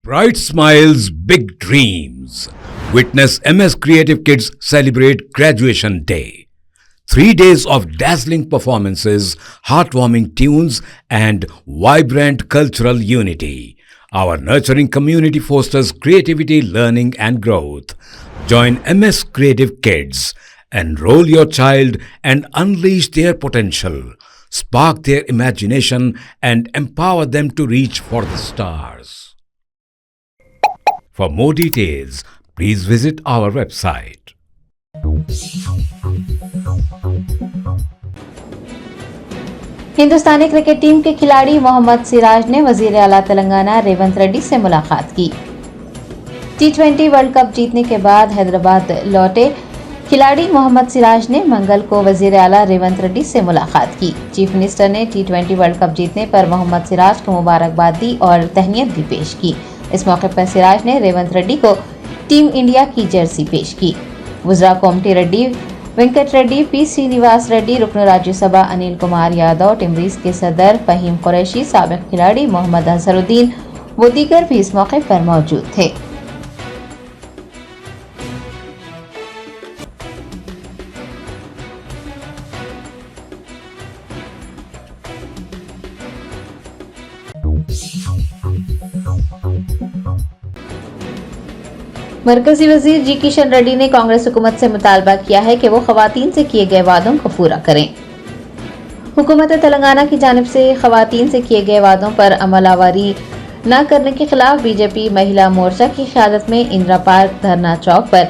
Bright smiles, big dreams. Witness MS Creative Kids celebrate Graduation Day. 3 days of dazzling performances, heartwarming tunes, and vibrant cultural unity. Our nurturing community fosters creativity, learning, and growth. Join MS Creative Kids. Enroll your child and unleash their potential. Spark their imagination and empower them to reach for the stars. For more details, please visit our website. Hindustani cricket team के खिलाड़ी मोहम्मद सिराज ने वजीर आला तेलंगाना रेवंत रेड्डी से मुलाकात की। T20 world cup जीतने के बाद हैदराबाद लौटे खिलाड़ी मोहम्मद सिराज ने मंगल को वजीर आला रेवंत रेड्डी से मुलाकात की। चीफ मिनिस्टर ने T20 वर्ल्ड कप जीतने पर मोहम्मद सिराज को मुबारकबाद दी और तहनीयत भी पेश की। इस मौके पर सिराज ने रेवंत रेड्डी को टीम इंडिया की जर्सी पेश की। वुजरा कोमटी रेड्डी, वेंकट रेड्डी, पी श्रीनिवास रेड्डी, रुकन राज्यसभा अनिल कुमार यादव, टिमरीज के सदर फहीम कुरैशी, साबिक खिलाड़ी मोहम्मद अजहरुद्दीन व दीगर भी इस मौके पर मौजूद थे। मरकजी वजीर जी किशन रेड्डी ने कांग्रेस हुकूमत से मुतालबा किया है कि वो खवातीन से किए गए वादों को पूरा करें। हुकूमत तेलंगाना की जानिब से खवातीन से किए गए वादों पर अमलावरी न करने के खिलाफ बीजेपी महिला मोर्चा की क़यादत में इंदिरा पार्क धरना चौक पर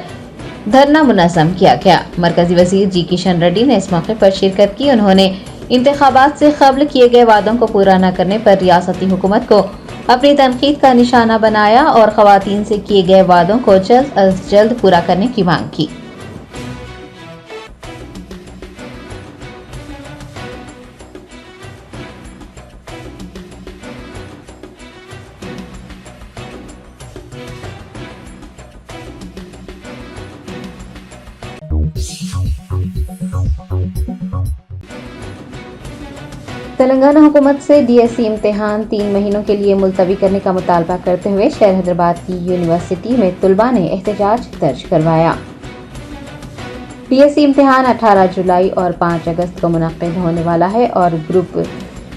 धरना मुनज़्ज़म किया गया। मरकजी वजीर जी किशन रेड्डी ने इस मौके पर शिरकत की। उन्होंने इंतखाबात से कबल किए गए वादों को पूरा न करने पर रियासती हुकूमत को अपनी तनकीद का निशाना बनाया और खवातीन से किए गए वादों को जल्द अज जल्द पूरा करने की मांग की। तेलंगाना हुकूमत से डीएससी इम्तिहान 3 महीनों के लिए मुलतवी करने का मुतालबा करते हुए शहर हैदराबाद की यूनिवर्सिटी में तुलबा ने एहतजाज दर्ज करवाया। डीएससी इम्तिहान 18 जुलाई और 5 अगस्त को मुनक्किद होने वाला है और ग्रुप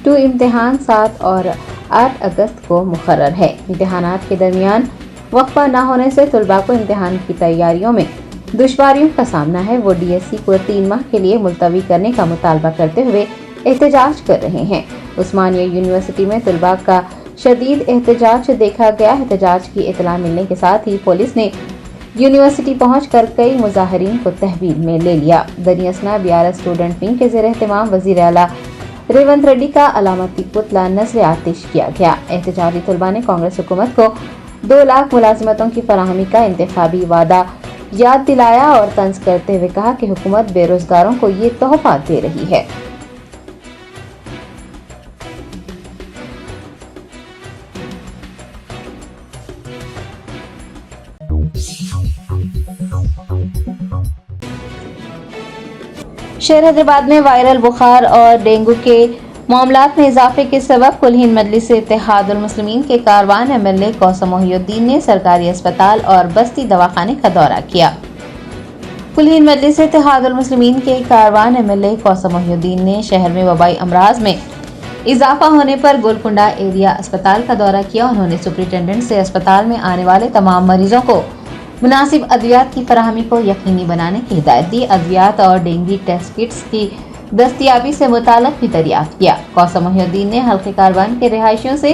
2 इम्तिहान 7 और 8 अगस्त को मुकर्रर है। इम्तिहानात के दरमियान वक्फा न होने से तुलबा को इम्तिहान की तैयारियों में दुश्वारियों का सामना है। वो डीएससी को 3 माह के लिए मुलतवी करने का मुतालबा करते हुए एहतजाज कर रहे हैं। उस्मानिया यूनिवर्सिटी में तुलबा का शदीद एहतजाज देखा गया। एहतजाज की इतला मिलने के साथ ही पुलिस ने यूनिवर्सिटी पहुंचकर कई मुजाहिरीन को तहवील में ले लिया। दरियासना BRS स्टूडेंट विंग के ज़ेर एहतमाम वज़ीर आला रेवंत रेड्डी का अलामती पुतला नज़र आतिश किया गया। एहतजाजी तुलबा ने कांग्रेस हुकूमत को 2 लाख मुलाजिमतों की फराहमी का इंतखाबी वादा याद दिलाया और तंज करते हुए कहा कि हुकूमत बेरोजगारों को ये तोहफा दे रही है। शहर हैदराबाद में वायरल बुखार और डेंगू के मामलात में इजाफे के सबब कुल-हिंद मजलिस इत्तेहादुल मुस्लिमीन के कारवान MLA कौसम मोहिउद्दीन ने सरकारी अस्पताल और बस्ती दवाखाने का दौरा किया। कुल-हिंद मजलिस इत्तेहादुल मुस्लिमीन के कारवान MLA कौसम मोहिउद्दीन ने शहर में वबाई अमराज में इजाफा होने पर गोलकुंडा एरिया अस्पताल का दौरा किया। उन्होंने सुपरिटेंडेंट से अस्पताल में आने वाले तमाम मरीजों को मुनासिब अद्वियात की फराहमी को यकीनी बनाने की हिदायत दी। अद्वियात और डेंगू टेस्ट किट्स की दस्तियाबी से मुताल्लिक़ भी दरियाफ्त किया। कौसम मोहिउद्दीन ने हल्के कारवान के रिहायशियों से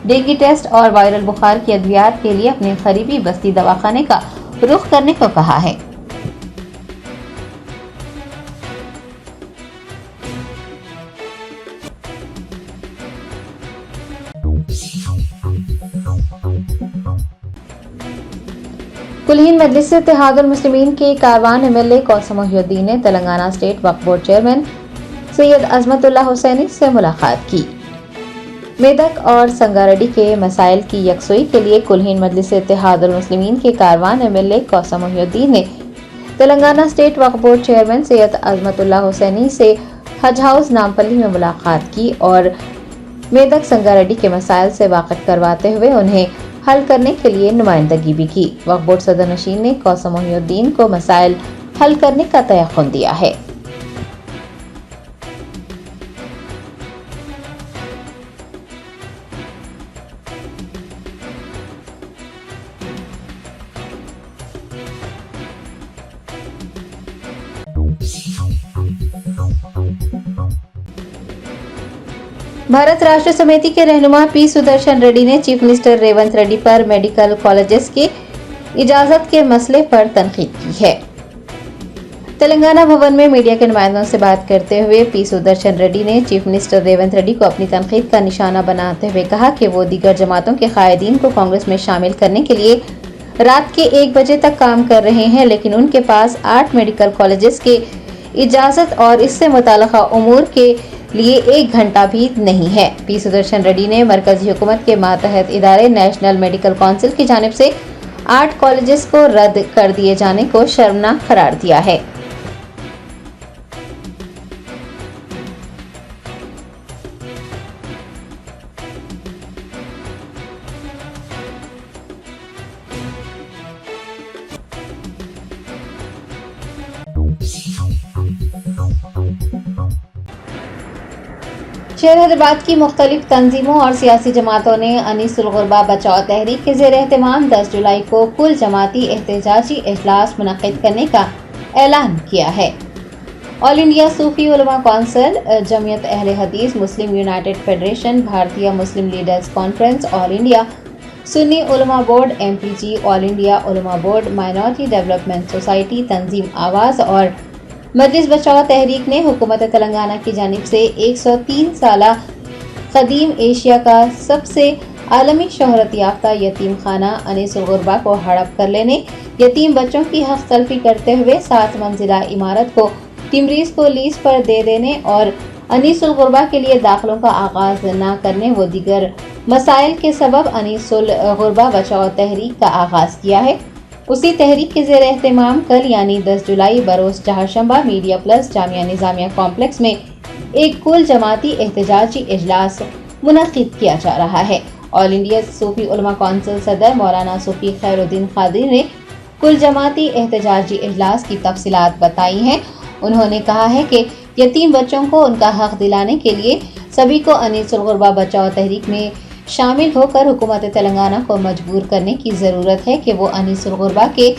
डेंगू टेस्ट और वायरल बुखार की अद्वियात के लिए अपने करीबी बस्ती दवाखाने का रुख करने को कहा है। कुल-हिंद मजलिस इत्तेहादुल मुस्लिमीन के कारवान MLA कौसम मोहिउद्दीन ने Telangana state Waqf board chairman Syed Azmatullah Hussaini से मुलाकात की। मेदक और संगारेड्डी के मसाइल की यकसुई के लिए कुल-हिंद मजलिस इत्तेहादुल मुस्लिमीन के कारवान MLA कौसम मोहिउद्दीन ने Telangana state Waqf board chairman Syed Azmatullah Hussaini से हज हाउस नामपल्ली में मुलाकात की और मेदक संगारेड्डी के मसाइल से वाकिफ करवाते हुए उन्हें हल करने के लिए नुमाइंदगी भी की। वक्फ बोर्ड सदर नशीन ने कौसम मोहिउद्दीन को मसाइल हल करने का तयक़ुन दिया है। भारत राष्ट्र समिति के रहनुमा पी सुदर्शन रेड्डी ने चीफ मिनिस्टर रेवंत रेड्डी पर मेडिकल कॉलेजेस की इजाजत के मसले पर तनकीद की है। तेलंगाना भवन में मीडिया के नुमाइंदों से बात करते हुए पी सुदर्शन रेड्डी ने चीफ मिनिस्टर रेवंत रेड्डी को अपनी तनकीद का निशाना बनाते हुए कहा कि वो दीगर जमातों के कायदीन को कांग्रेस में शामिल करने के लिए रात के 1 बजे तक काम कर रहे हैं, लेकिन उनके पास 8 मेडिकल कॉलेजेस के इजाजत और इससे मुताल्लिका उमूर के लिए 1 घंटा भी नहीं है। पी सुदर्शन रेड्डी ने मरकजी हुकूमत के मातहत इदारे नेशनल मेडिकल काउंसिल की जानिब से 8 कॉलेजेस को रद्द कर दिए जाने को शर्मनाक करार दिया है। शहर हैदराबाद की मुख्तलिफ तंजीमों और सियासी जमातों ने अनीसुल गुरबा बचाओ तहरीक के ज़ेर एहतमाम 10 जुलाई को कुल जमाती एहतजाजी इजलास मुनक़्क़िद करने का ऐलान किया है। ऑल इंडिया सूफी उलमा कौंसिल, जमीयत अहले हदीस, मुस्लिम यूनाइटेड फेडरेशन, भारतीय मुस्लिम leaders conference, all India Sunni उलमा बोर्ड, MPG, ऑल इंडिया उलमा बोर्ड, माइनॉरिटी डेवलपमेंट सोसाइटी, तंजीम आवाज़ और मजलिस बचाओ तहरीक ने हुकूमत तेलंगाना की जानिब से 103 साला कदीम एशिया का सबसे आलमी शोहरत याफ्ता यतीम खाना अनीसुल गुरबा को हड़प कर लेने, यतीम बच्चों की हक तलफी करते हुए 7 मंजिला इमारत को टिमरीज को लीज पर दे देने और अनीसुल गुरबा के लिए दाखिलों का आगाज न करने व दीगर मसाइल के सबब अनीसुल गुरबा बचाओ तहरीक का आगाज किया है। उसी तहरीक के ज़ेर एहतमाम कल यानी 10 जुलाई बरोज़ चहारशंबा media plus Jamia Nizamia complex में एक कुल जमाती एहतजाजी इजलास मुनक़्क़िद किया जा रहा है। ऑल इंडिया सूफी उलमा कौंसिल सदर मौलाना सूफी खैरुद्दीन कादरी ने कुल जमाती एहतजाजी इजलास की तफसीलात बताई हैं। उन्होंने कहा है कि यतीम बच्चों को उनका हक दिलाने के लिए सभी को अनीसुल गुरबा बचाओ तहरीक में शामिल होकर हुकूमत तेलंगाना को मजबूर करने की ज़रूरत है कि वो अनीसुल गुरबा के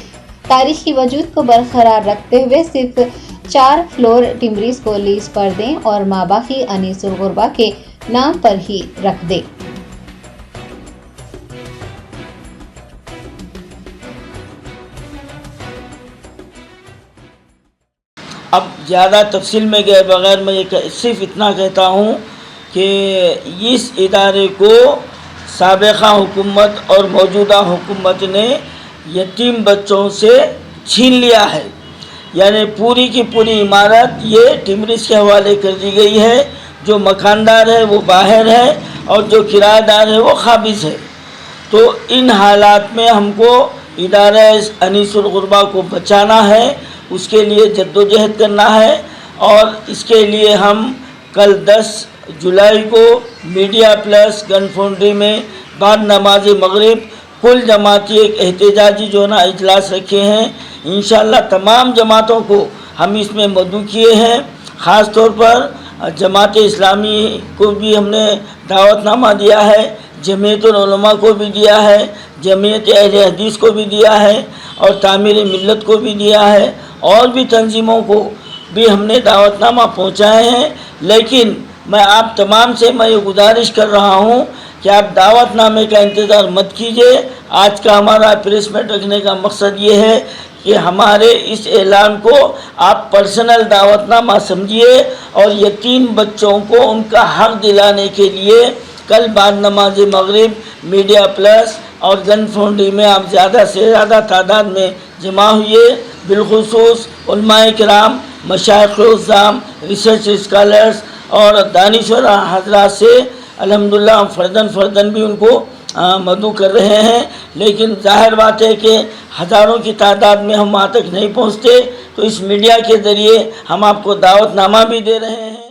तारीखी वजूद को बरकरार रखते हुए सिर्फ 4 फ्लोर टिमरीज को लीज पर दें और माबाकी अनीसुल गुरबा के नाम पर ही रख दें। अब ज़्यादा तफसील में गए बगैर मैं सिर्फ इतना कहता हूँ कि इस इदारे को साबिक़ा हुकूमत और मौजूदा हुकूमत ने यतीम बच्चों से छीन लिया है। यानी पूरी की पूरी इमारत ये टिमरीज के हवाले कर दी गई है। जो मकानदार है वो बाहर है और जो किराएदार है वो खाबिज है। तो इन हालात में हमको इदारा अनीसुल गुरबा को बचाना है, उसके लिए जद्दोजहद करना है और इसके लिए हम कल 10 जुलाई को मीडिया प्लस गन फाउंड्री में बाद नमाज मगरिब कुल जमाती एक एहतजाजी जो ना इजलास रखे हैं। इंशाअल्लाह तमाम जमातों को हम इसमें मदऊ किए हैं। ख़ास तौर पर जमात इस्लामी को भी हमने दावतनामा दिया है, जमीयतुल उलमा को भी दिया है, जमीयत अहले हदीस को भी दिया है और तामीर मिल्लत को भी दिया है और भी तंजीमों को भी हमने दावतनामा पहुँचाए हैं। लेकिन मैं आप तमाम से मैं ये गुजारिश कर रहा हूँ कि आप दावतनामे का इंतज़ार मत कीजिए। आज का हमारा प्रेस मीट रखने का मकसद ये है कि हमारे इस ऐलान को आप पर्सनल दावतनामा समझिए और यतीम बच्चों को उनका हक दिलाने के लिए कल बाद नमाज मगरिब मीडिया प्लस और गन फाउंड्री में आप ज़्यादा से ज़्यादा तादाद में जमा हुए। बिलखुसूस उलमाए किराम, मशाइख़-ए-उज़्ज़ाम, रिसर्च स्कॉलर्स और दानिश्वर हज़रात से अल्हम्दुलिल्लाह हम फ़र्दन भी उनको मदऊ कर रहे हैं। लेकिन ज़ाहिर बात है कि हज़ारों की तादाद में हम वहाँ तक नहीं पहुँचते, तो इस मीडिया के ज़रिए हम आपको दावतनामा भी दे रहे हैं।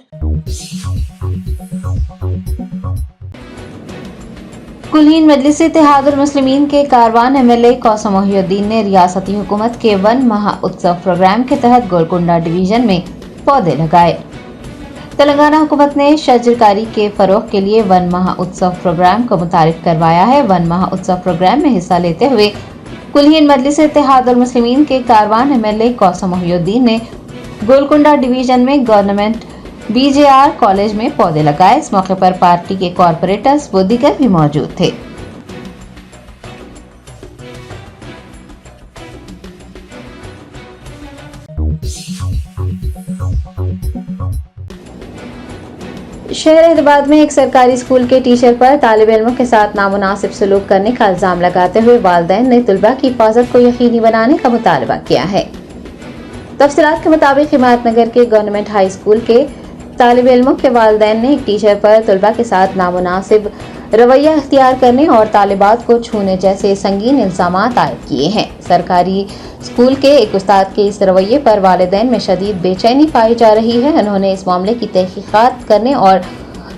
कुलहीन मजलिस इत्तेहादुल मुस्लिमीन के कारवान एमएलए कौसम मोहिउद्दीन ने रियासती हुकूमत के वन महा उत्सव प्रोग्राम के तहत गोलकुंडा डिवीजन में पौधे लगाए। तेलंगाना हुकूमत ने शजरकारी के फरोग के लिए वन महा उत्सव प्रोग्राम को मुतारिफ करवाया है। वन महा उत्सव प्रोग्राम में हिस्सा लेते हुए कुलहीन मजलिस इत्तेहादुल मुस्लिमीन के कारवान एमएलए कौसम मोहिउद्दीन ने गोलकुंडा डिवीजन में गवर्नमेंट बीजेआर कॉलेज में पौधे लगाए। इस मौके पर पार्टी के कॉरपोरेटर्स व दीगर भी मौजूद थे। शहर हैदराबाद में एक सरकारी स्कूल के टीचर पर तालिब इल्मों के साथ नामुनासिब सलूक करने का इल्जाम लगाते हुए वालिदैन ने तलबा की हिफाजत को यकीनी बनाने का मुतालबा किया है। तफसीलात के मुताबिक हिमायतनगर के गवर्नमेंट हाई स्कूल के तालिब इल्मों के वालिदैन ने एक टीचर पर तलबा के साथ नामुनासिब रवैया इख्तियार करने और तालिबात को छूने जैसे संगीन इल्जाम आयद किए हैं। सरकारी स्कूल के एक उस्ताद के इस रवैये पर वालिदैन में शदीद बेचैनी पाई जा रही है। उन्होंने इस मामले की तहकीकात करने और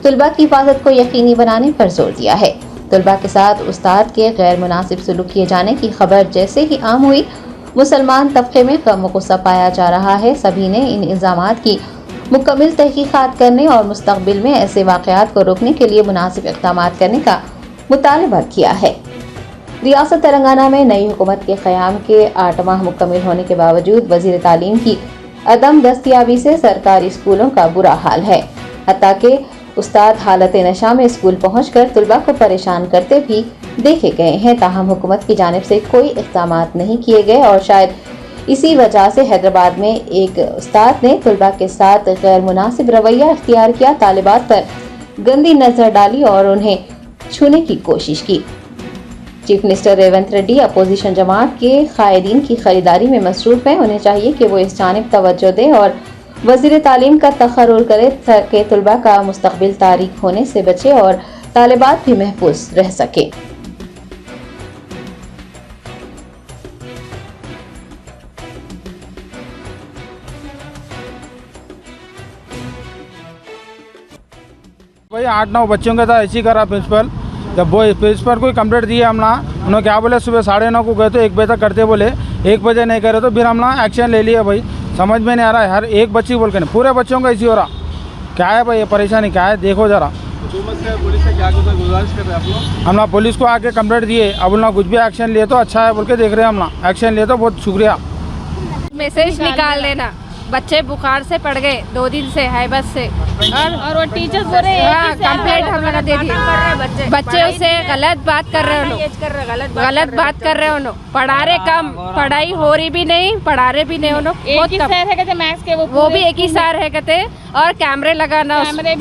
तलबा की हिफाजत को यकीनी बनाने पर जोर दिया है। तलबा के साथ उस्ताद के गैर मुनासिब सलूक किए जाने की खबर जैसे ही आम हुई, मुसलमान तबके में गम गुस्सा पाया जा रहा है। सभी ने इन इल्जामात की मुकम्मल तहकीकात करने और मुस्तकबिल में ऐसे वाक़यात को रोकने के लिए मुनासिब इक़दाम करने का मुतालबा किया है। रियासत तेलंगाना में नई हुकूमत के क़याम के 8 माह मुकम्मल होने के बावजूद वज़ीर तालीम की अदम दस्तयाबी से सरकारी स्कूलों का बुरा हाल है। हत्ता के उस्ताद हालत नशा में स्कूल पहुंचकर तलबा को परेशान करते भी देखे गए हैं। ताहम हुकूमत की जानिब से कोई इक़दाम नहीं किए गए और शायद इसी वजह से हैदराबाद में एक उस्ताद ने तलबा के साथ गैर मुनासिब रवैया इख्तियार किया, तालिबात पर गंदी नजर डाली और उन्हें छूने की कोशिश की। Chief minister Revanth Reddy opposition जमात के कायदीन की खरीदारी में मसरूफ हैं। उन्हें चाहिए कि वो इस जानिब तवज्जो दें और वज़ीर तालीम का तक़र्रुर करे ताकि तलबा का मुस्तक़बिल तारीक होने से बचे और तालिबात भी महफूज रह सके। भाई 8-9 बच्चों के साथ ऐसी करा प्रिंसिपल। जब वो प्रिंसिपल को कंप्लेंट दी हम ना, उन्होंने क्या बोले सुबह 9:30 को गए तो 1 बजे तक करते बोले, 1 बजे नहीं करे तो फिर हम ना एक्शन ले लिया। भाई समझ में नहीं आ रहा है, हर एक बच्ची बोल के नहीं, पूरे बच्चों का ऐसी हो रहा। क्या है भाई ये परेशानी क्या है, देखो ज़रा। पुलिस से क्या गुजारिश कर रहे हैं आप लोग? हम ना पुलिस को आके कंप्लेंट दिए, अब ना कुछ भी एक्शन लिए तो अच्छा है बोल के देख रहे हैं। हम ना एक्शन लिए तो बहुत शुक्रिया। मैसेज निकाल लेना, बच्चे बुखार से पड़ गए 2 दिन से है बस से, और वो टीचर्स बोल रहे हैं कंप्लेंट हम लोग दे दी। बच्चे उससे गलत बात कर रहे हो, गलत बात कर रहे हो। पढ़ा रहे कम, पढ़ाई हो रही भी नहीं, पढ़ा रहे भी नहीं हो। बहुत कम, मैथ्स के वो भी एक ही सार है कहते। और कैमरे लगाना, कैमरे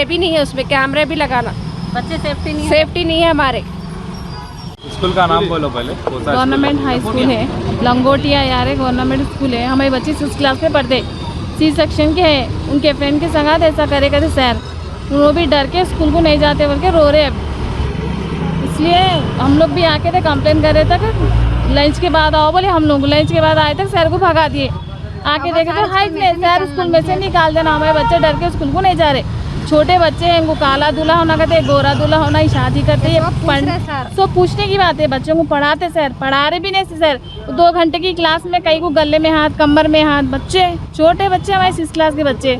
भी नहीं है उसमें, कैमरे भी लगाना। बच्चे सेफ्टी नहीं है हमारे। स्कूल का नाम बोलो पहले। गवर्नमेंट हाई स्कूल है, लंगोटिया यार गवर्नमेंट स्कूल है। हमारे बच्चे 6 क्लास में पढ़ते, C सेक्शन के हैं। उनके फ्रेंड के संगात ऐसा करे कहते सर, वो भी डर के स्कूल को नहीं जाते बोल के रो रहे अब। इसलिए हम लोग भी आके थे कंप्लेन कर रहे थे, लंच के बाद आओ बोले। हम लोग लंच के बाद आए थे, सर को भगा दिए। आके देखे तो हाई सर स्कूल में से निकाल देना, हमारे बच्चे डर के स्कूल को नहीं जा रहे। छोटे बच्चे हैं, इनको काला दूल्हा होना कहते, गोरा दूल्हा होना ही शादी करते हैं। तो पूछने की बात है, बच्चों को पढ़ाते सर, पढ़ा रहे भी नहीं सर। 2 घंटे की क्लास में कई को गले में हाथ, कमर में हाथ। बच्चे छोटे बच्चे, हमारे 6 क्लास के बच्चे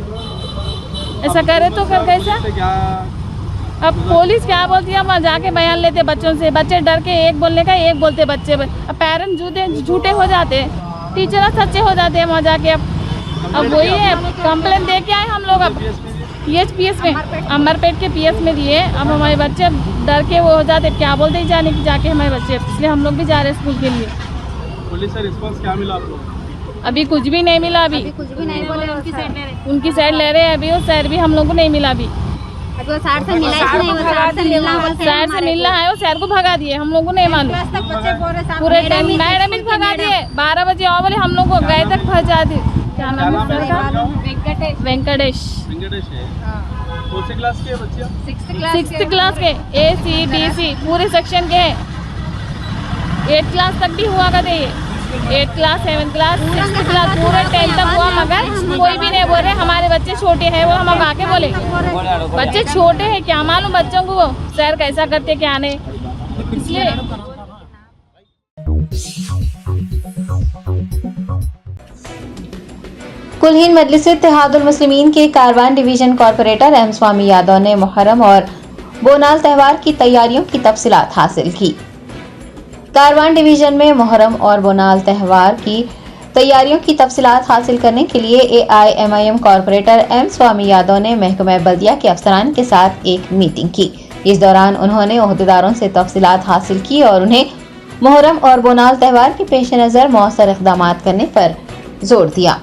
ऐसा करे तो कर कैसा। अब पुलिस क्या बोलती है, हम जाके बयान लेते बच्चों से। बच्चे डर के एक बोलने का एक बोलते बच्चे। अब पेरेंट्स झूठे हो जाते, टीचर सच्चे हो जाते हैं वहाँ जाके। अब वही है, कंप्लेन दे के आए हम लोग। अब PS में, अमरपेट के PS में दिए। अब हमारे बच्चे डर के वो हो जाते, क्या बोलते ही जाने की जाके हमारे बच्चे। इसलिए हम लोग भी जा रहे हैं स्कूल के लिए। पुलिस से रिस्पांस क्या मिला आप लोग? अभी कुछ भी नहीं मिला। अभी कुछ भी नहीं बोले, उनकी साइड ले रहे हैं अभी। वो सर भी हम लोग को नहीं मिला अभी। सर से मिला ही नहीं, सर से मिलना है, वो सर को भगा दिए। हम लोग को नहीं मालूम, पूरे टाइम मैडम ही भगा दिए। 12 बजे आओ बोले, हम लोग को गए तक भजा दिए। क्या नाम है सर का? वेंकटेश है। कौन सी क्लास के बच्चे? 6th क्लास के, AC DC पूरे सेक्शन के हैं। 8 क्लास तक भी हुआ करते ये। 8th class 7th class 6th class पूरे 10th तक हुआ, मगर कोई भी नहीं बोल रहे हमारे बच्चे छोटे हैं। वो हम आके बोले बच्चे छोटे हैं, क्या मालूम बच्चों को वो सर कैसा करते क्या नहीं, इसलिए कुल-हिंद मजलिस-ए-इत्तेहादुल मुस्लिमीन के कारवान डिवीजन कॉर्पोरेटर एम स्वामी यादव ने मुहर्रम और बोनाल त्यौहार की तैयारियों की तफसीलात हासिल की। कारवान डिवीजन में मुहर्रम और बोनाल त्यौहार की तैयारियों की तफसीलात हासिल करने के लिए AIMIM कॉर्पोरेटर एम स्वामी यादव ने महकमा बल्दिया के अफसरान के साथ एक मीटिंग की। इस दौरान उन्होंने ओहदेदारों से तफसीलात हासिल की और उन्हें मुहर्रम और बोनाल त्यौहार के पेश नज़र मौसर इक़दाम करने पर जोर दिया।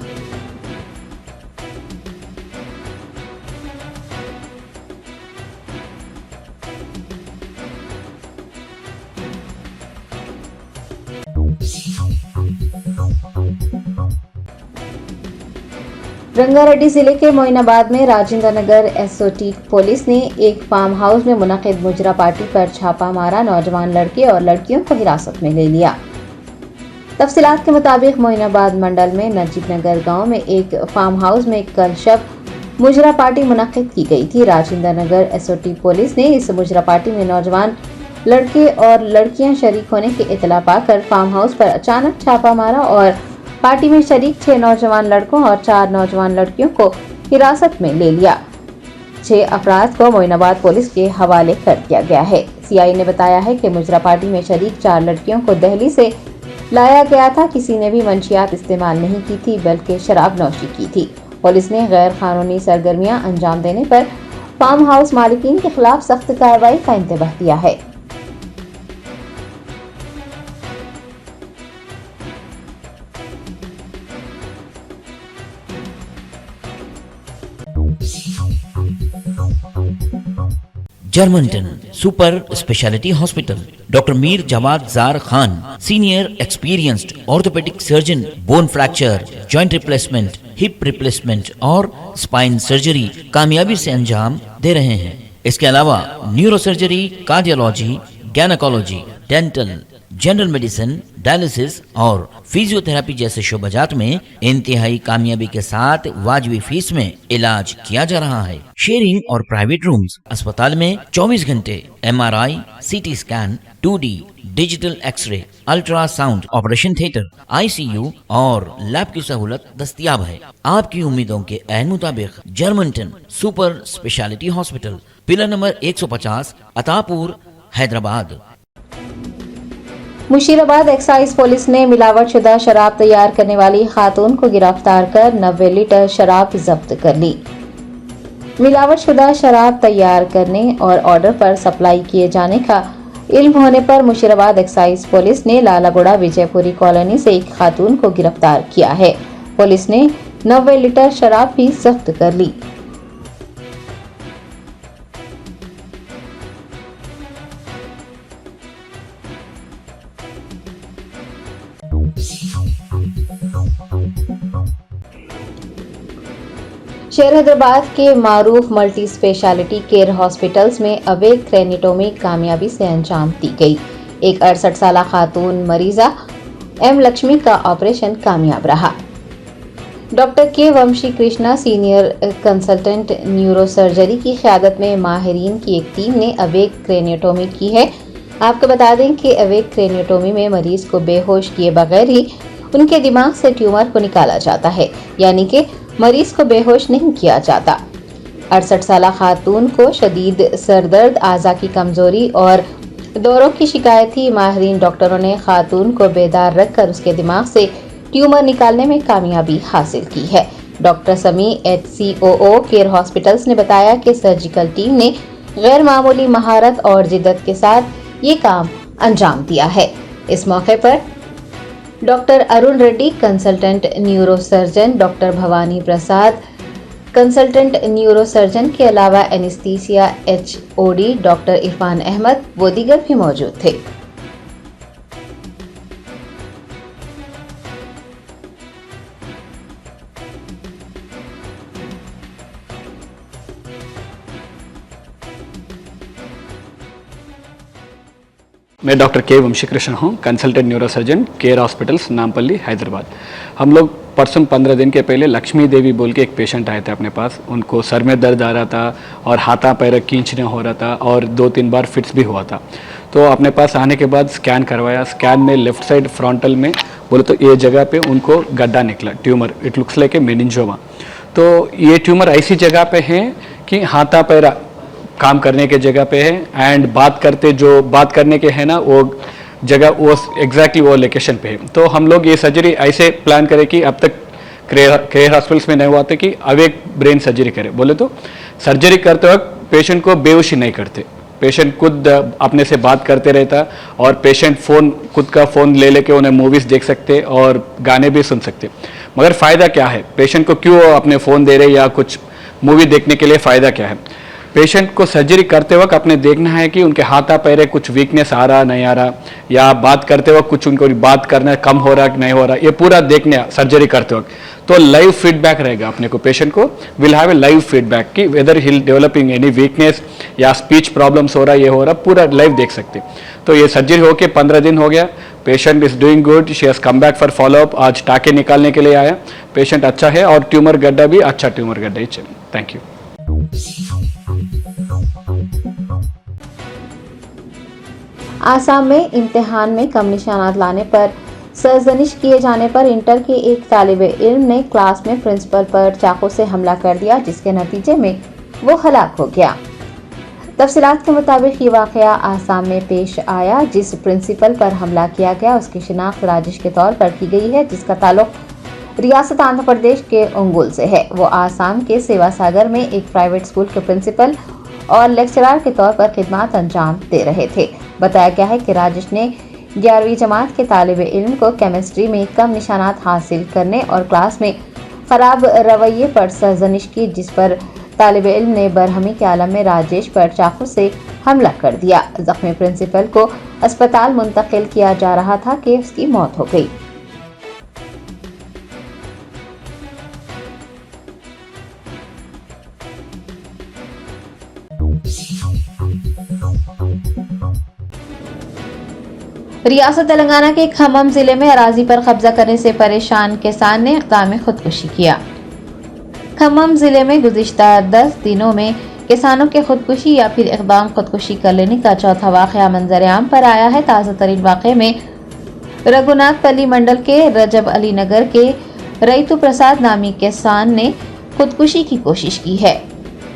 रंगारेड्डी जिले के मोइनाबाद में राजेंद्र नगर SOT पुलिस ने एक फार्म हाउस में मुनक़िद मुजरा पार्टी पर छापा मारा। नौजवान लड़के और लड़कियों को हिरासत में ले लिया। तफसीलात के मुताबिक मोइनाबाद मंडल में नजीब नगर गाँव में एक फार्म हाउस में कल शब मुजरा पार्टी मुनक़िद की गई थी। राजेंद्र नगर SOT पुलिस ने इस मुजरा पार्टी में नौजवान लड़के और लड़कियां शरीक होने की इतला पाकर फार्म हाउस पर अचानक छापा मारा और पार्टी में शरीक 6 नौजवान लड़कों और 4 नौजवान लड़कियों को हिरासत में ले लिया। 6 अफराद को मोइनाबाद पुलिस के हवाले कर दिया गया है। CI ने बताया है कि मुजरा पार्टी में शरीक 4 लड़कियों को दिल्ली से लाया गया था। किसी ने भी मंशियात इस्तेमाल नहीं की थी, बल्कि शराब नौशी की थी। पुलिस ने गैर कानूनी सरगर्मियां अंजाम देने पर फार्म हाउस मालिकीन के खिलाफ सख्त कार्रवाई का इंतबाह दिया है। Germanten super speciality hospital, doctor Mir Jawad Zar Khan, senior experienced orthopaedic surgeon, bone fracture, joint replacement, hip replacement और स्पाइन सर्जरी कामयाबी से अंजाम दे रहे हैं। इसके अलावा neuro surgery, cardiology, gynaecology, dental, general medicine, dialysis और फिजियोथेरेपी जैसे शोबाजात में इंतहाई कामयाबी के साथ वाजिबी फीस में इलाज किया जा रहा है। शेयरिंग और प्राइवेट रूम्स, अस्पताल में 24 घंटे MRI, CT scan, 2D digital x-ray, ultrasound, operation theatre, ICU और लैब की सहूलत दस्तयाब है। आपकी उम्मीदों के ऐन मुताबिक Germanten super speciality hospital, pillar number 150, Attapur, Hyderabad. Musheerabad excise police ने मिलावटशुदा शराब तैयार करने वाली खातून को गिरफ्तार कर 90 लीटर शराब जब्त कर ली। मिलावटशुदा शराब तैयार करने और ऑर्डर पर सप्लाई किए जाने का इल्म होने पर मुशीराबाद एक्साइज पुलिस ने लालागुड़ा विजयपुरी कॉलोनी से एक खातून को गिरफ्तार किया है। पुलिस ने 90 लीटर शराब भी जब्त कर ली। शहर हैदराबाद के मारूफ मल्टी स्पेशलिटी केयर हॉस्पिटल्स में अवैध क्रेनिटोमी कामयाबी से अंजाम दी गई। एक 68 साल खातून मरीजा M लक्ष्मी का ऑपरेशन कामयाब रहा। Doctor K Vamshi Krishna senior consultant neuro surgery की क़यादत में माहिरीन की एक टीम ने अवैध क्रेनिटोमी की है। आपको बता दें कि अवैध क्रेनिटोमी में मरीज को बेहोश किए बगैर ही उनके दिमाग से ट्यूमर को निकाला जाता है, यानी कि मरीज को बेहोश नहीं किया जाता। 68 साल खातून को शदीद सरदर्द, आज़ा की कमजोरी और दौरों की शिकायत थी। माहिरीन डॉक्टरों ने खातून को बेदार रखकर उसके दिमाग से ट्यूमर निकालने में कामयाबी हासिल की है। डॉक्टर समी HCOO केयर हॉस्पिटल्स ने बताया कि सर्जिकल टीम ने गैर मामूली महारत और जिद्दत के साथ ये काम अंजाम दिया है। इस मौके पर doctor Arun Reddy consultant neuro surgeon, doctor Bhavani Prasad consultant neuro surgeon के अलावा anaesthesia HOD doctor Irfan Ahmed व दीगर भी मौजूद थे। मैं डॉक्टर के वंशीकृष्ण हूँ, consultant neurosurgeon, care hospitals, Nampally, Hyderabad. हम लोग परसों 15 दिन के पहले लक्ष्मी देवी बोल के एक पेशेंट आए थे अपने पास। उनको सर में दर्द आ रहा था और हाथा पैर खींचने हो रहा था और 2-3 बार फिट्स भी हुआ था। तो अपने पास आने के बाद स्कैन करवाया। स्कैन में लेफ्ट साइड फ्रंटल में बोले तो ये जगह पे उनको गड्ढा निकला, tumour, it looks like a meningioma. तो ये ट्यूमर ऐसी जगह पे है कि हाथा पैरा काम करने के जगह पे है एंड बात करने के है ना वो जगह वो एग्जैक्टली वो लोकेशन पे है। तो हम लोग ये सर्जरी ऐसे प्लान करें कि अब तक केयर हॉस्पिटल्स में नहीं हुआ था कि अवेक ब्रेन सर्जरी करें। बोले तो सर्जरी करते वक्त पेशेंट को बेहोशी नहीं करते, पेशेंट खुद अपने से बात करते रहता और पेशेंट खुद का फ़ोन ले लेके उन्हें मूवीज़ देख सकते और गाने भी सुन सकते। मगर फ़ायदा क्या है, पेशेंट को क्यों अपने फ़ोन दे रहे या कुछ मूवी देखने के लिए फ़ायदा क्या है? पेशेंट को सर्जरी करते वक्त अपने देखना है कि उनके हाथा पैरे कुछ वीकनेस आ रहा नहीं आ रहा, या बात करते वक्त कुछ उनको बात करना कम हो रहा कि नहीं हो रहा, ये पूरा देखने सर्जरी करते वक्त। तो लाइव फीडबैक रहेगा अपने को, पेशेंट को will have a live feedback कि whether he developing any weakness या स्पीच प्रॉब्लम्स हो रहा, ये हो रहा, पूरा लाइव देख सकते। तो ये सर्जरी होके 15 दिन हो गया, patient is doing good, she has come back for follow up. आज टाके निकालने के लिए आया, पेशेंट अच्छा है और ट्यूमर गड्ढा भी अच्छा ट्यूमर गड्ढा ही चले। Thank you. आसाम में इम्तिहान में कम निशानात लाने पर सरजनिश किए जाने पर इंटर के एक तालिबे इल्म ने क्लास में प्रिंसिपल पर चाकू से हमला कर दिया, जिसके नतीजे में वो हलाक हो गया। तफसीलात के मुताबिक ये वाकया आसाम में पेश आया। जिस प्रिंसिपल पर हमला किया गया उसकी शिनाख्त राजेश के तौर पर की गई है, जिसका ताल्लुक रियासत आंध्र प्रदेश के उंगुल से है। वो आसाम के सेवा सागर में एक प्राइवेट स्कूल के प्रिंसिपल और लेक्चरर के तौर पर खिदमत अंजाम दे रहे थे। बताया गया है कि राजेश ने 11वीं जमात के तालिबे इल्म को केमिस्ट्री में कम निशानात हासिल करने और क्लास में खराब रवैये पर सरजनिश की, जिस पर तालिबे इल्म ने बरहमी के आलम में राजेश पर चाकू से हमला कर दिया। जख्मी प्रिंसिपल को अस्पताल मुंतकिल किया जा रहा था कि उसकी मौत हो गई। रियासत तेलंगाना के खम्मम जिले में अराजी पर कब्जा करने से परेशान किसान ने इक़दाम खुदकुशी किया। खम्मम जिले में गुज़िश्ता 10 दिनों में किसानों के खुदकुशी या फिर इक़दाम खुदकुशी कर लेने का चौथा वाक़या मंजर-ए-आम पर आया है। ताज़ा तरीन वाक़े में रघुनाथपल्ली मंडल के रजब अली नगर के रईतु प्रसाद नामी किसान ने खुदकुशी की कोशिश की है।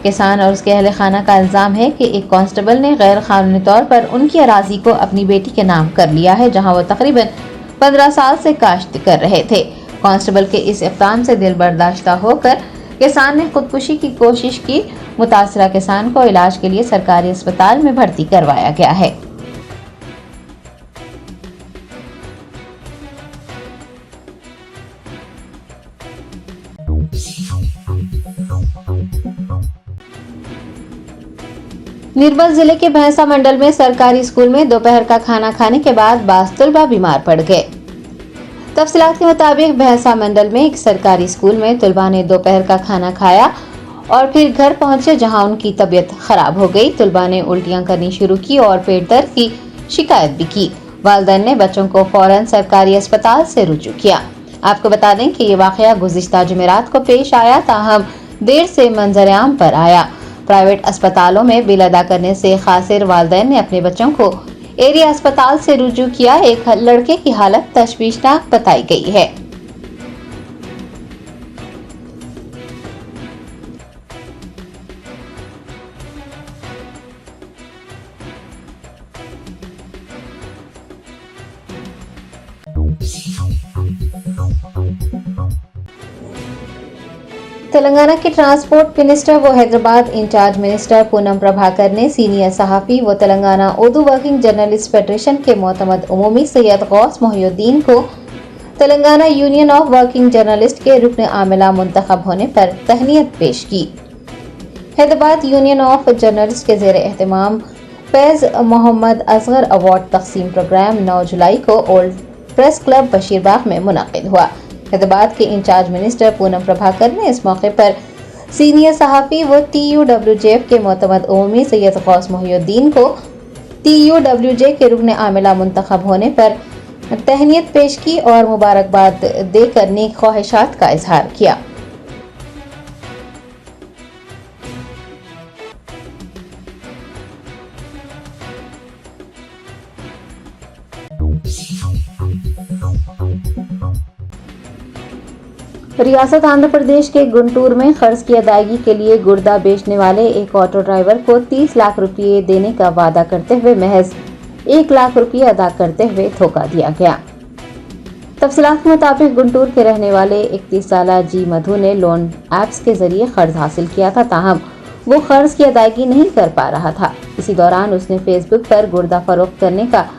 किसान और उसके अहले खाना का इल्जाम है कि एक कांस्टेबल ने गैर कानूनी तौर पर उनकी अराजी को अपनी बेटी के नाम कर लिया है, जहां वो तकरीबन 15 साल से काश्त कर रहे थे। कांस्टेबल के इस इक़दाम से दिल बर्दाश्ता होकर किसान ने खुदकुशी की कोशिश की। मुतासरा किसान को इलाज के लिए सरकारी अस्पताल में भर्ती करवाया गया है। निर्मल जिले के भैंसा मंडल में सरकारी स्कूल में दोपहर का खाना खाने के बाद बास तलबा बीमार पड़ गए। तफसीलात के मुताबिक भैंसा मंडल में एक सरकारी स्कूल में तलबा ने दोपहर का खाना खाया और फिर घर पहुंचे, जहां उनकी तबीयत खराब हो गई। तलबा ने उल्टियां करनी शुरू की और पेट दर्द की शिकायत भी की। वालिदैन ने बच्चों को फौरन सरकारी अस्पताल से रुजू किया। आपको बता दें कि ये वाकया गुज़िश्ता जुमेरात को पेश आया, ताहम देर से मंजर-ए-आम पर आया। प्राइवेट अस्पतालों में बिल अदा करने से खासिर वालिदैन ने अपने बच्चों को एरिया अस्पताल से रुजू किया। एक लड़के की हालत तशवीशनाक बताई गई है। तेलंगाना के ट्रांसपोर्ट मिनिस्टर व हैदराबाद इंचार्ज मिनिस्टर पूनम प्रभाकर ने सीनियर सहाफ़ी व Telangana Urdu working journalist federation के मोतमद उमूमी सैयद गौस मोहिउद्दीन को Telangana union of working journalist के रुकन आमिला मुंतखब होने पर तहनीत पेश की। हैदराबाद यूनियन ऑफ जर्नलिस्ट के ज़ेर एहतमाम फैज़ मोहम्मद असगर अवार्ड तकसीम प्रोग्राम 9 जुलाई को ओल्ड प्रेस क्लब बशीरबाग में मुनक़िद हुआ। हैदराबाद के इंचार्ज मिनिस्टर पूनम प्रभाकर ने इस मौके पर सीनियर सहाफ़ी व TUWJF के मोतमद उमूमी सैयद गौस मोहिउद्दीन को TUWJ के रुकन आमिला मुंतखब होने पर तहनीत पेश की और मुबारकबाद देकर नेक ख्वाहिशात का इजहार किया। रियासत आंध्र प्रदेश के गुंटूर में कर्ज की अदायगी के लिए गुर्दा बेचने वाले एक ऑटो ड्राइवर को 30 लाख रुपये देने का वादा करते हुए महज 1 लाख रुपये अदा करते हुए धोखा दिया गया। तफसीलात के मुताबिक गुंटूर के रहने वाले 31 साल जी मधु ने लोन ऐप्स के जरिए कर्ज हासिल किया था, ताहम वो कर्ज की अदायगी नहीं कर पा रहा था। इसी दौरान उसने फेसबुक पर गुर्दा फरोख्त करने का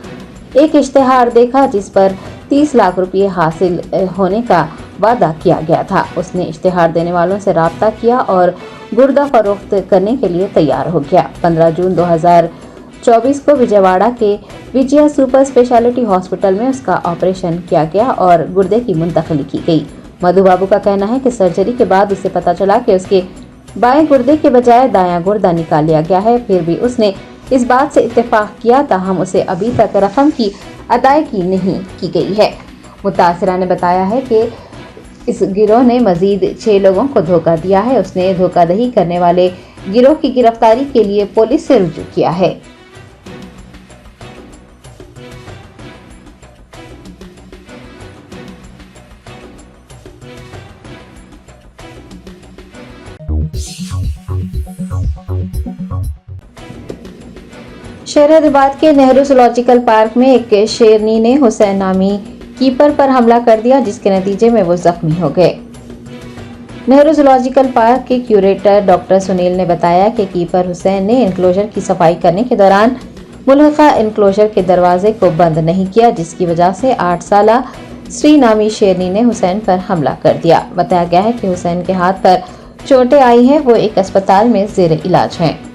एक इश्तेहार देखा जिस पर 30 लाख रुपये हासिल होने का वादा किया गया था। उसने इश्तेहार देने वालों से राब्ता किया और गुर्दा फरोख्त करने के लिए तैयार हो गया। 15 जून 2024 को विजयवाड़ा के विजया सुपर स्पेशलिटी हॉस्पिटल में उसका ऑपरेशन किया गया और गुर्दे की मुंतकली की गई। मधु बाबू का कहना है कि सर्जरी के बाद उसे पता चला कि उसके बाएं गुर्दे के बजाय दायां गुर्दा निकाल लिया गया है। फिर भी उसने इस बात से इत्तेफाक किया, ताहम उसे अभी तक रकम की अदायगी नहीं की गई है। मुतासिरा ने बताया है कि इस गिरोह ने मजीद 6 लोगों को धोखा दिया है। उसने धोखाधड़ी करने वाले गिरोह की गिरफ्तारी के लिए पुलिस से रुजू किया है। शहर हैदराबाद के नेहरू जूलॉजिकल पार्क में एक शेरनी ने हुसैन नामी कीपर पर हमला कर दिया, जिसके नतीजे में वो जख्मी हो गए। नेहरू जूलॉजिकल पार्क के क्यूरेटर डॉक्टर सुनील ने बताया कि कीपर हुसैन ने एनक्लोजर की सफाई करने के दौरान मुल्हका एनक्लोजर के दरवाजे को बंद नहीं किया, जिसकी वजह से 8 साल श्री नामी शेरनी ने हुसैन पर हमला कर दिया। बताया गया है कि हुसैन के हाथ पर चोटें आई हैं, वो एक अस्पताल में जेर इलाज हैं।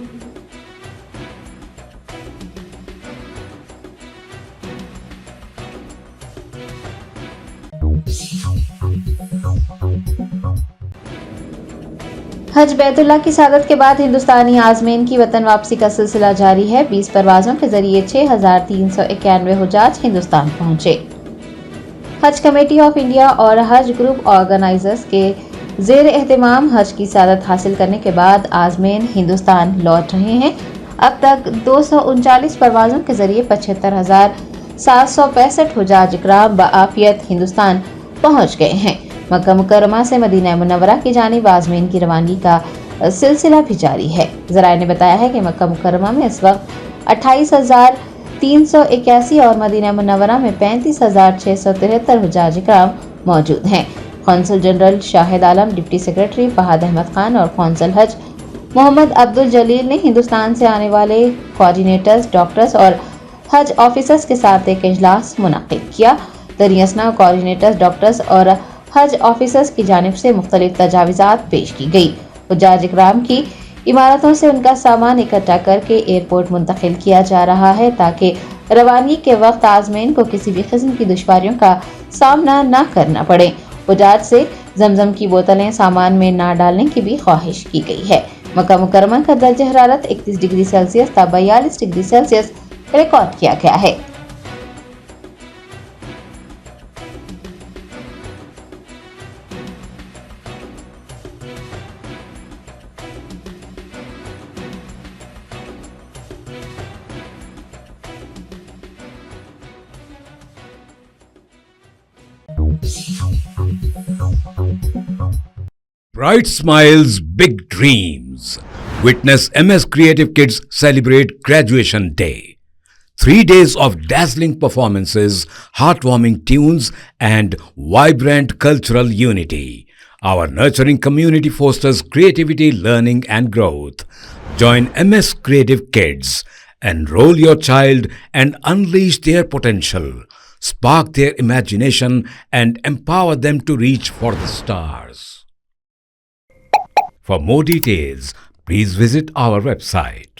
हज बैतुल्लाह की सादत के बाद हिंदुस्तानी आजमीन की वतन वापसी का सिलसिला जारी है। 20 परवाजों के जरिए 6,391 हुजाज हिंदुस्तान पहुंचे। हज कमेटी ऑफ इंडिया और हज ग्रुप ऑर्गेनाइजर्स के जेर एहतमाम हज की सादत हासिल करने के बाद आजमीन हिंदुस्तान लौट रहे हैं। अब तक 239 परवाजों के जरिए 75,765 हुजाज इकराम बआफियत हिंदुस्तान पहुंच गए हैं। मक्का मुकर्रमा से मदीना मुनव्वरा की जानिब आजमीन की रवानगी का सिलसिला भी जारी है। ज़राए ने बताया है कि मक्का मुकर्रमा में इस वक्त 28,381 और मदीना मुनव्वरा में 35,673 हुजाज इकराम मौजूद हैं। कौंसल जनरल शाहिद आलम, डिप्टी सेक्रेटरी फहद अहमद खान और कौंसल हज मोहम्मद अब्दुल जलील ने हिंदुस्तान से आने वाले कोऑर्डिनेटर्स, डॉक्टर्स और हज ऑफिसर्स के साथ एक इजलास मुनक्किद किया। दरियासना कोऑर्डिनेटर्स, डॉक्टर्स और हज ऑफिसर्स की जानिब से मुख्तलिफ तजावीज़ात पेश की गई। हुज्जाज इकराम की इमारतों से उनका सामान इकट्ठा करके एयरपोर्ट मुंतकिल किया जा रहा है, ताकि रवानगी के वक्त आजमीन को किसी भी किस्म की दुश्वारियों का सामना न करना पड़े। हुज्जाज से जमजम की बोतलें सामान में न डालने की भी ख्वाहिश की गई है। मक्का मुकर्रमा का दर्ज हरारत 31 डिग्री सेल्सियस था 42 डिग्री सेल्सियस रिकॉर्ड किया गया है। Bright smiles, big dreams. Witness MS Creative Kids celebrate Graduation Day. 3 days of dazzling performances, heartwarming tunes, and vibrant cultural unity. Our nurturing community fosters creativity, learning, and growth. Join MS Creative Kids. Enroll your child and unleash their potential. Spark their imagination and empower them to reach for the stars. For more details, please visit our website.